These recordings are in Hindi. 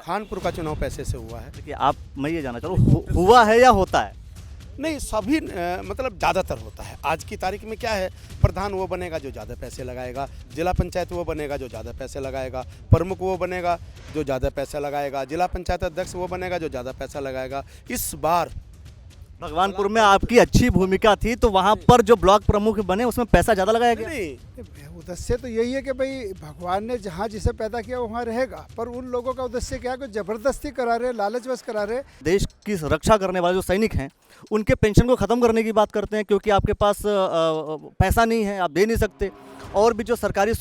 खानपुर का चुनाव पैसे से हुआ है। देखिए मैं ये जानना चाह रहा हूँ हुआ है या होता है? नहीं, सभी मतलब ज़्यादातर होता है। आज की तारीख में क्या है, प्रधान वो बनेगा जो ज़्यादा पैसे लगाएगा, जिला पंचायत वो बनेगा जो ज़्यादा पैसे लगाएगा, प्रमुख वो बनेगा जो ज़्यादा पैसा लगाएगा, जिला पंचायत अध्यक्ष वो बनेगा जो ज़्यादा पैसा लगाएगा। इस बार भगवानपुर में आपकी अच्छी भूमिका थी तो वहाँ पर जो ब्लॉक प्रमुख बने उसमें पैसा ज़्यादा लगाया गया? नहीं, उद्देश्य तो यही है कि भाई भगवान ने जहाँ जिसे पैदा किया वहाँ रहेगा, पर उन लोगों का उद्देश्य क्या है कि जबरदस्ती करा रहे, लालचवश करा रहे। देश की रक्षा करने वाले जो सैनिक हैं उनके पेंशन को ख़त्म करने की बात करते हैं क्योंकि आपके पास पैसा नहीं है, आप दे नहीं सकते। और भी जो सरकारी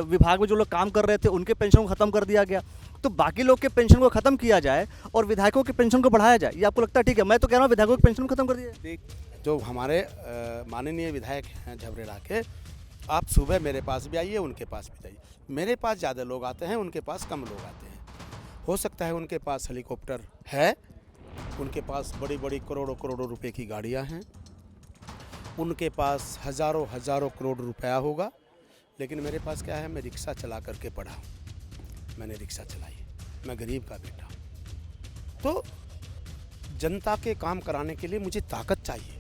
विभाग में जो लोग काम कर रहे थे उनके पेंशन को ख़त्म कर दिया गया। तो बाकी लोग के पेंशन को ख़त्म किया जाए और विधायकों के पेंशन को बढ़ाया जाए, ये आपको लगता है ठीक है? मैं तो कह रहा हूँ विधायकों के पेंशन को ख़त्म कर दिया जाए। जो हमारे माननीय विधायक हैं झबरेड़ा के, आप सुबह मेरे पास भी आइए, उनके पास भी जाइए। मेरे पास ज़्यादा लोग आते हैं, उनके पास कम लोग आते हैं। हो सकता है उनके पास हेलीकॉप्टर है, उनके पास बड़ी बड़ी करोड़ों करोड़ों रुपए की गाड़ियां हैं, उनके पास हज़ारों हज़ारों करोड़ रुपया होगा। लेकिन मेरे पास क्या है, मैं रिक्शा चला करके पढ़ा हूँ, मैंने रिक्शा चलाई है, मैं गरीब का बेटा हूँ। तो जनता के काम कराने के लिए मुझे ताकत चाहिए,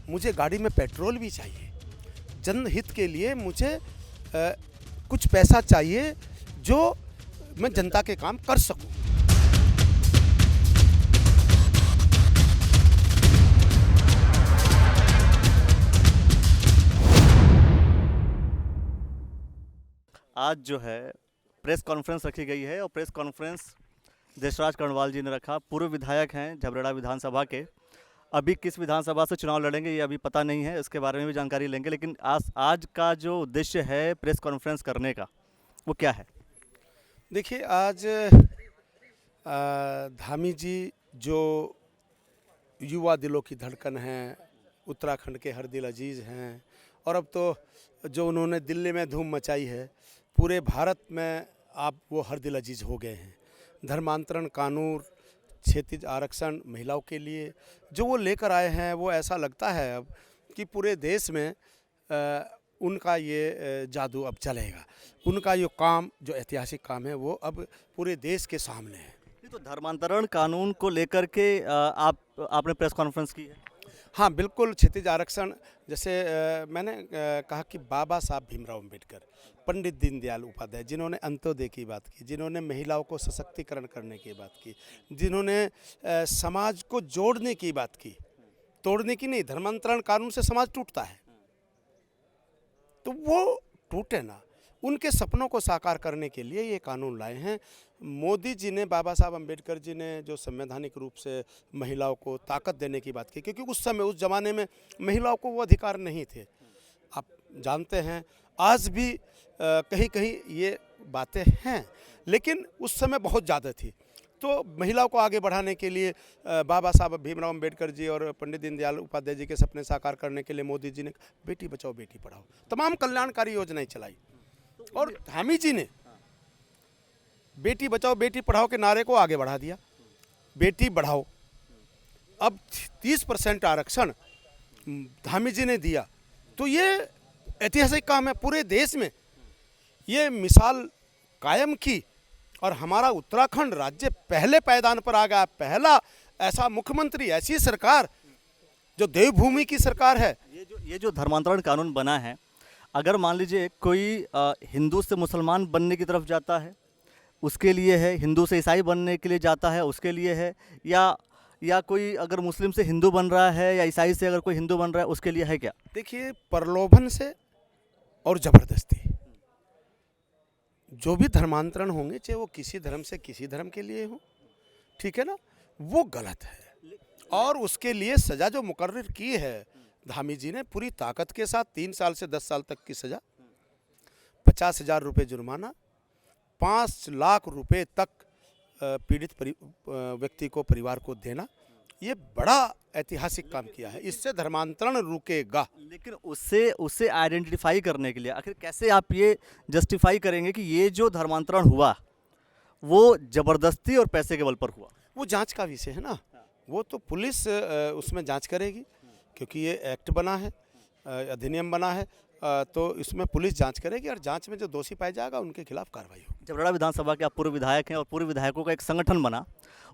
मुझे गाड़ी में पेट्रोल भी चाहिए, जनहित के लिए मुझे कुछ पैसा चाहिए जो मैं जनता के काम कर सकूं। आज जो है प्रेस कॉन्फ्रेंस रखी गई है और प्रेस कॉन्फ्रेंस देशराज कर्णवाल जी ने रखा। पूर्व विधायक हैं झबरेड़ा विधानसभा के, अभी किस विधानसभा से चुनाव लड़ेंगे ये अभी पता नहीं है, इसके बारे में भी जानकारी लेंगे। लेकिन आज का जो उद्देश्य है प्रेस कॉन्फ्रेंस करने का वो क्या है? देखिए, आज धामी जी जो युवा दिलों की धड़कन हैं, उत्तराखंड के हर दिल अजीज़ हैं, और अब तो जो उन्होंने दिल्ली में धूम मचाई है, पूरे भारत में आप वो हर दिल अजीज़ हो गए हैं। धर्मांतरण कानून, क्षैतिज आरक्षण महिलाओं के लिए जो वो लेकर आए हैं, वो ऐसा लगता है अब कि पूरे देश में उनका ये जादू अब चलेगा। उनका ये काम, जो ऐतिहासिक काम है, वो अब पूरे देश के सामने है। तो धर्मांतरण कानून को लेकर के आपने प्रेस कॉन्फ्रेंस की है? हाँ, बिल्कुल। क्षैतिज आरक्षण, जैसे मैंने कहा कि बाबा साहब भीमराव अम्बेडकर, पंडित दीनदयाल उपाध्याय, जिन्होंने अंत्योदय की बात की, जिन्होंने महिलाओं को सशक्तिकरण करने की बात की, जिन्होंने समाज को जोड़ने की बात की, तोड़ने की नहीं। धर्मांतरण कानून से समाज टूटता है, तो वो टूटे ना। उनके सपनों को साकार करने के लिए ये कानून लाए हैं मोदी जी ने। बाबा साहब अम्बेडकर जी ने जो संवैधानिक रूप से महिलाओं को ताकत देने की बात की, क्योंकि उस समय, उस ज़माने में महिलाओं को वो अधिकार नहीं थे। आप जानते हैं, आज भी कहीं कहीं ये बातें हैं, लेकिन उस समय बहुत ज़्यादा थी। तो महिलाओं को आगे बढ़ाने के लिए बाबा साहब भीमराव अम्बेडकर जी और पंडित दीनदयाल उपाध्याय जी के सपने साकार करने के लिए मोदी जी ने बेटी बचाओ बेटी पढ़ाओ, तमाम कल्याणकारी योजनाएं चलाई। और धामी जी ने बेटी बचाओ बेटी पढ़ाओ के नारे को आगे बढ़ा दिया। बेटी बढ़ाओ, अब 30% आरक्षण धामी जी ने दिया। तो ये ऐतिहासिक काम है, पूरे देश में ये मिसाल कायम की। और हमारा उत्तराखंड राज्य पहले पायदान पर आ गया, पहला ऐसा मुख्यमंत्री, ऐसी सरकार जो देवभूमि की सरकार है। ये जो धर्मांतरण कानून बना है, अगर मान लीजिए कोई हिंदू से मुसलमान बनने की तरफ जाता है उसके लिए है, हिंदू से ईसाई बनने के लिए जाता है उसके लिए है, या कोई अगर मुस्लिम से हिंदू बन रहा है या ईसाई से अगर कोई हिंदू बन रहा है उसके लिए है क्या? देखिए, प्रलोभन से और ज़बरदस्ती, जो भी धर्मांतरण होंगे, चाहे वो किसी धर्म से किसी धर्म के लिए हो, ठीक है ना, वो गलत है। और उसके लिए सज़ा जो मुकर्रर की है धामी जी ने, पूरी ताकत के साथ 3 साल से 10 साल तक की सज़ा, 50,000 रुपये जुर्माना, 5 लाख रुपए तक पीड़ित व्यक्ति को, परिवार को देना, ये बड़ा ऐतिहासिक काम किया है। इससे धर्मांतरण रुकेगा। लेकिन उससे आइडेंटिफाई करने के लिए आखिर कैसे आप ये जस्टिफाई करेंगे कि ये जो धर्मांतरण हुआ वो ज़बरदस्ती और पैसे के बल पर हुआ? वो जांच का विषय है ना, वो तो पुलिस उसमें जांच करेगी, क्योंकि ये एक्ट बना है, अधिनियम बना है। तो इसमें पुलिस जांच करेगी और जांच में जो दोषी पाया जाएगा उनके खिलाफ कार्रवाई होगी। जबराड़ा विधानसभा के आप पूर्व विधायक हैं और पूर्व विधायकों का एक संगठन बना,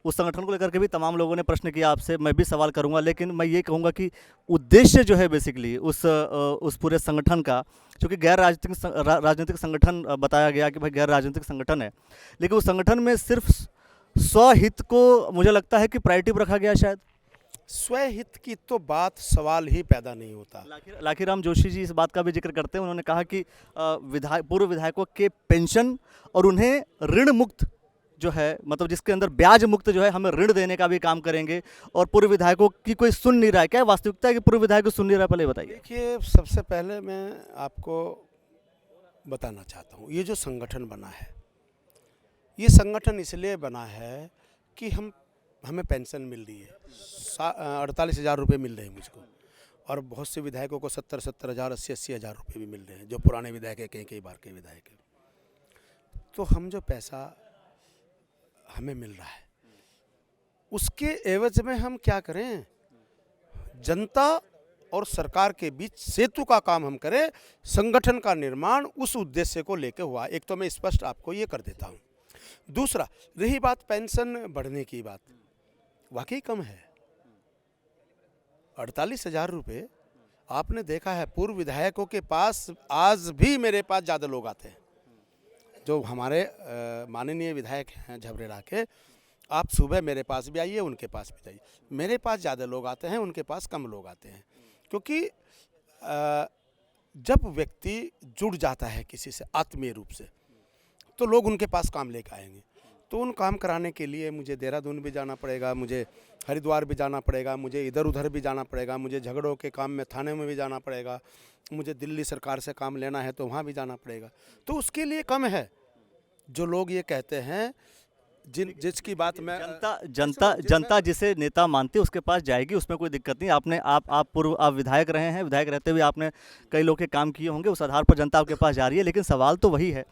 उस संगठन को लेकर के भी तमाम लोगों ने प्रश्न किया आपसे, मैं भी सवाल करूंगा, लेकिन मैं ये कहूंगा कि उद्देश्य जो है बेसिकली उस पूरे संगठन का, क्योंकि गैर राजनीतिक संगठन बताया गया कि भाई गैर राजनीतिक संगठन है, लेकिन उस संगठन में सिर्फ स्वहित को मुझे लगता है कि प्रायोरिटी पर रखा गया शायद। स्वहित की तो बात सवाल ही पैदा नहीं होता। लाखीराम जोशी जी इस बात का भी जिक्र करते हैं, उन्होंने कहा कि पूर्व विधायकों के पेंशन और उन्हें ऋण मुक्त जो है, मतलब जिसके अंदर ब्याज मुक्त जो है, हमें ऋण देने का भी काम करेंगे, और पूर्व विधायकों की कोई सुन नहीं रहा है। क्या वास्तविकता है कि पूर्व विधायक को सुन नहीं रहा है? पहले बताइए। देखिए, सबसे पहले मैं आपको बताना चाहता हूँ, ये जो संगठन बना है, ये संगठन इसलिए बना है कि हमें पेंशन मिल रही है, 48,000 रुपये मिल रहे हैं मुझको, और बहुत से विधायकों को 70,000, 80,000 रुपये भी मिल रहे हैं, जो पुराने विधायक हैं, कई बार के विधायक हैं। तो हम जो पैसा हमें मिल रहा है, उसके एवज में हम क्या करें? जनता और सरकार के बीच सेतु का काम हम करें। संगठन का निर्माण उस उद्देश्य को लेकर हुआ। एक तो मैं स्पष्ट आपको ये कर देता हूँ। दूसरा, रही बात पेंशन बढ़ने की बात, वाकई कम है। 48,000 रुपये आपने देखा है, पूर्व विधायकों के पास आज भी मेरे पास ज़्यादा लोग आते हैं। जो हमारे माननीय विधायक हैं झबरेड़ा के, आप सुबह मेरे पास भी आइए, उनके पास भी जाइए। मेरे पास ज़्यादा लोग आते हैं, उनके पास कम लोग आते हैं, क्योंकि जब व्यक्ति जुड़ जाता है किसी से आत्मीय रूप से, तो लोग उनके पास काम लेकर आएंगे। तो उन काम कराने के लिए मुझे देहरादून भी जाना पड़ेगा, मुझे हरिद्वार भी जाना पड़ेगा, मुझे इधर उधर भी जाना पड़ेगा, मुझे झगड़ों के काम में थाने में भी जाना पड़ेगा, मुझे दिल्ली सरकार से काम लेना है तो वहाँ भी जाना पड़ेगा। तो उसके लिए कम है। जो लोग ये कहते हैं, जिसकी बात मैं जनता जिसे नेता मानती है उसके पास जाएगी, उसमें कोई दिक्कत नहीं। आप विधायक रहे हैं, विधायक रहते हुए आपने कई लोग के काम किए होंगे, उस आधार पर जनता आपके पास जा रही है। लेकिन सवाल तो वही है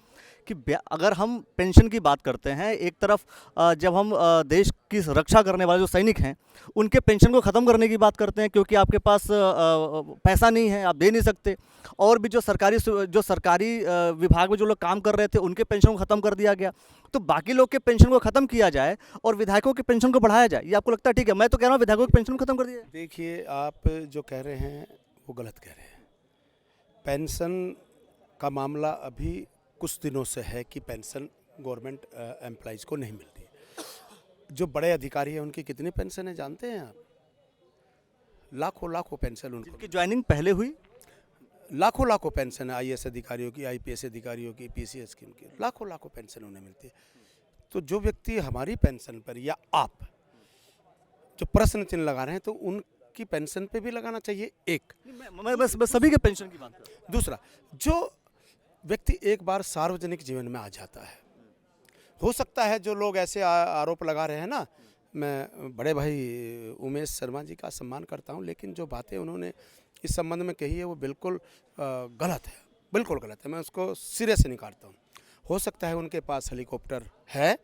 कि अगर हम पेंशन की बात करते हैं, एक तरफ जब हम देश की रक्षा करने वाले जो सैनिक हैं उनके पेंशन को ख़त्म करने की बात करते हैं, क्योंकि आपके पास पैसा नहीं है, आप दे नहीं सकते, और भी जो सरकारी विभाग में जो लोग काम कर रहे थे उनके पेंशन को ख़त्म कर दिया गया, तो बाकी लोग के पेंशन को ख़त्म किया जाए और विधायकों के पेंशन को बढ़ाया जाए, ये आपको लगता है ठीक है? मैं तो कह रहा हूँ विधायकों के पेंशन को ख़त्म कर दिया जाए। देखिए, आप जो कह रहे हैं वो गलत कह रहे हैं। पेंशन का मामला अभी कुछ दिनों से है कि पेंशन गवर्नमेंट एम्प्लॉइज़ को नहीं मिलती। जो बड़े अधिकारी हैं उनकी कितनी पेंशन है जानते हैं आप? लाखों पेंशन उनकी ज्वाइनिंग पहले हुई, लाखों पेंशन है। IAS अधिकारियों की, IPS अधिकारियों की, PCS की, उनकी लाखों पेंशन उन्हें मिलती है। तो जो व्यक्ति हमारी पेंशन पर, या आप जो प्रश्न चिन्ह लगा रहे हैं, तो उनकी पेंशन पे भी लगाना चाहिए। एक, मैं बस सभी के पेंशन की बात कर रहा हूं। दूसरा, जो व्यक्ति एक बार सार्वजनिक जीवन में आ जाता है, हो सकता है जो लोग ऐसे आरोप लगा रहे हैं ना, मैं बड़े भाई उमेश शर्मा जी का सम्मान करता हूं, लेकिन जो बातें उन्होंने इस संबंध में कही है वो बिल्कुल गलत है, बिल्कुल गलत है। मैं उसको सिरे से निकालता हूं। हो सकता है उनके पास हेलीकॉप्टर है,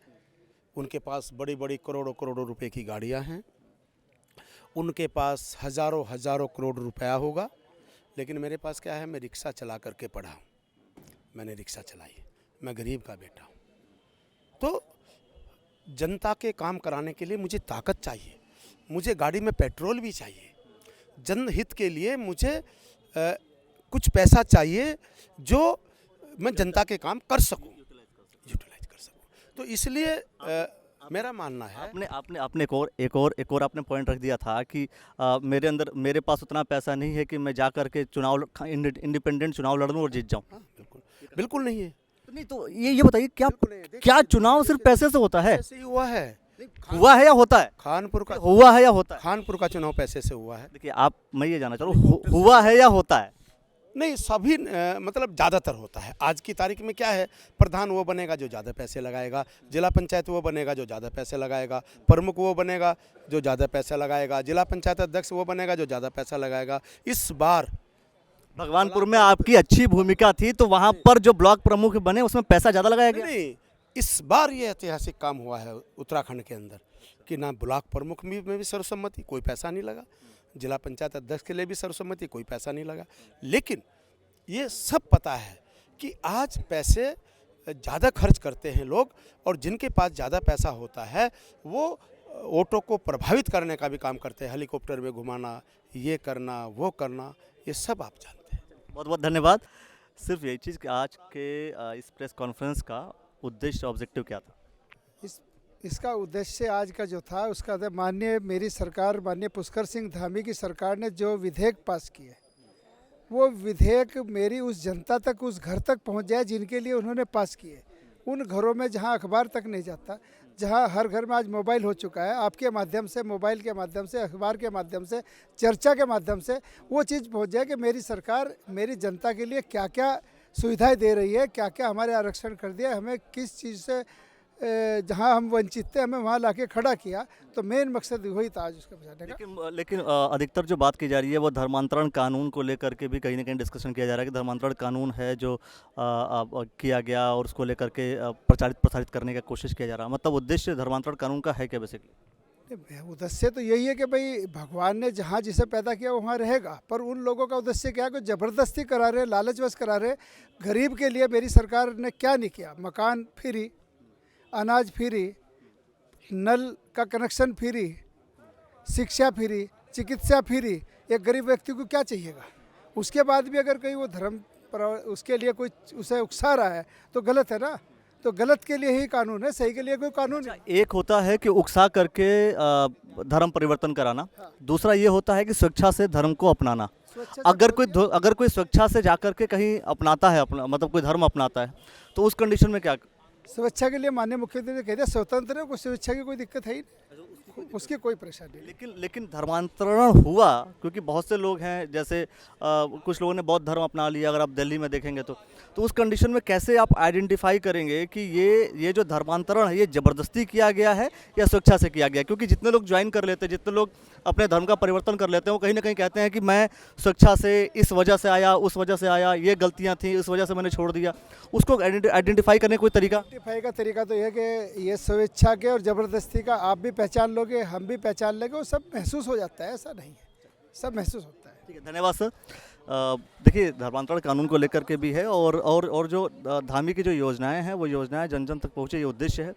उनके पास बड़ी करोड़ों रुपए की गाड़ियां हैं, उनके पास हज़ारों करोड़ रुपया होगा, लेकिन मेरे पास क्या है? मैं रिक्शा चला करके पढ़ा हूँ, मैंने रिक्शा चलाई है, मैं गरीब का बेटा हूँ। तो जनता के काम कराने के लिए मुझे ताकत चाहिए, मुझे गाड़ी में पेट्रोल भी चाहिए, जनहित के लिए मुझे कुछ पैसा चाहिए जो मैं जनता के काम कर सकूं, यूटिलाइज कर सकूं। तो इसलिए मेरा मानना है, आपने एक और आपने पॉइंट रख दिया था कि मेरे पास उतना पैसा नहीं है कि मैं जा कर के इंडिपेंडेंट चुनाव लड़ लूं और जीत जाऊं। हाँ, बिल्कुल नहीं है। नहीं तो ये बताइए, क्या चुनाव सिर्फ पैसे से होता है? ऐसे ही हुआ है या होता है? खानपुर का हुआ है या होता है? खानपुर का चुनाव पैसे से हुआ है। देखिए, मैं ये जानना चाह रहा हूँ, हुआ है या होता है? नहीं, सभी मतलब ज़्यादातर होता है। आज की तारीख में क्या है? प्रधान वो बनेगा जो ज़्यादा पैसे लगाएगा, जिला पंचायत वो बनेगा जो ज़्यादा पैसे लगाएगा, प्रमुख वो बनेगा जो ज़्यादा पैसा लगाएगा, जिला पंचायत अध्यक्ष वो बनेगा जो ज़्यादा पैसा लगाएगा। इस बार भगवानपुर में आपकी अच्छी भूमिका थी, तो वहाँ पर जो ब्लॉक प्रमुख बने उसमें पैसा ज़्यादा लगाया गया? नहीं, इस बार ये ऐतिहासिक काम हुआ है उत्तराखंड के अंदर कि ना ब्लॉक प्रमुख में भी सर्वसम्मति, कोई पैसा नहीं लगा, जिला पंचायत अध्यक्ष के लिए भी सर्वसम्मति, कोई पैसा नहीं लगा, लेकिन ये सब पता है कि आज पैसे ज़्यादा खर्च करते हैं लोग, और जिनके पास ज़्यादा पैसा होता है वो वोटों को प्रभावित करने का भी काम करते हैं, हेलीकॉप्टर में घुमाना, ये करना, वो करना, ये सब आप जानते हैं। बहुत बहुत धन्यवाद। सिर्फ यही चीज़ कि आज के इस प्रेस कॉन्फ्रेंस का उद्देश्य ऑब्जेक्टिव क्या था? इसका उद्देश्य आज का जो था उसका था, माननीय मेरी सरकार, माननीय पुष्कर सिंह धामी की सरकार ने जो विधेयक पास किए, वो विधेयक मेरी उस जनता तक, उस घर तक पहुंच जाए जिनके लिए उन्होंने पास किए। उन घरों में जहां अखबार तक नहीं जाता, जहां हर घर में आज मोबाइल हो चुका है, आपके माध्यम से, मोबाइल के माध्यम से, अखबार के माध्यम से, चर्चा के माध्यम से वो चीज़ पहुंच जाए कि मेरी सरकार मेरी जनता के लिए क्या क्या सुविधाएं दे रही है, क्या क्या हमारे आरक्षण कर दिया, हमें किस चीज़ से जहां हम वंचित थे हमें वहां लाके खड़ा किया। तो मेन मकसद वही था आज उसका बताने का। लेकिन अधिकतर जो बात की जा रही है वो धर्मांतरण कानून को लेकर के भी कहीं ना कहीं डिस्कशन किया जा रहा है कि धर्मांतरण कानून है जो किया गया और उसको लेकर के प्रसारित करने का कोशिश किया जा रहा है। मतलब उद्देश्य धर्मांतरण कानून का है क्या बेसिकली? उद्देश्य तो यही है कि भाई भगवान ने जहाँ जिसे पैदा किया वहाँ रहेगा, पर उन लोगों का उद्देश्य क्या है कि ज़बरदस्ती करा रहे, लालचवश करा रहे। गरीब के लिए मेरी सरकार ने क्या नहीं किया, मकान फ्री, अनाज फ्री, नल का कनेक्शन फ्री, शिक्षा फ्री, चिकित्सा फ्री। एक गरीब व्यक्ति को क्या चाहिएगा? उसके बाद भी अगर कहीं वो धर्म पर उसके लिए कोई उसे उकसा रहा है तो गलत है ना। तो गलत के लिए ही कानून है, सही के लिए कोई कानून नहीं। एक होता है कि उकसा करके धर्म परिवर्तन कराना, दूसरा ये होता है कि स्वेच्छा से धर्म को अपनाना। अगर कोई स्वेच्छा से जाकर के कहीं अपनाता है, अपना मतलब कोई धर्म अपनाता है, तो उस कंडीशन में क्या? स्वेच्छा के लिए माननीय मुख्यमंत्री ने कह दिया स्वतंत्र है, कोई स्वेच्छा की कोई दिक्कत है ही नहीं, उसकी कोई परेशानी नहीं। लेकिन धर्मांतरण हुआ क्योंकि बहुत से लोग हैं, जैसे कुछ लोगों ने बौद्ध धर्म अपना लिया। अगर आप दिल्ली में देखेंगे तो उस कंडीशन में कैसे आप आइडेंटिफाई करेंगे कि ये जो धर्मांतरण है ये ज़बरदस्ती किया गया है या स्वेच्छा से किया गया? क्योंकि जितने लोग ज्वाइन कर लेते हैं, जितने लोग अपने धर्म का परिवर्तन कर लेते हैं, वो कहीं ना कहीं कहते हैं कि मैं स्वेच्छा से, इस वजह से आया, उस वजह से आया, ये गलतियाँ थी, इस वजह से मैंने छोड़ दिया। उसको आइडेंटिफाई करने का कोई तरीका? आइडेंटिफाई का तरीका तो यह है कि ये स्वेच्छा के और ज़बरदस्ती का आप भी पहचान लोगे, हम भी पहचान लेंगे, वो सब महसूस हो जाता है, ऐसा नहीं है, सब महसूस होता है। ठीक है, धन्यवाद सर। देखिए, धर्मांतरण कानून को लेकर के भी है और जो धामी की जो योजनाएं हैं वो योजनाएं जन जन तक पहुँचे, ये उद्देश्य है।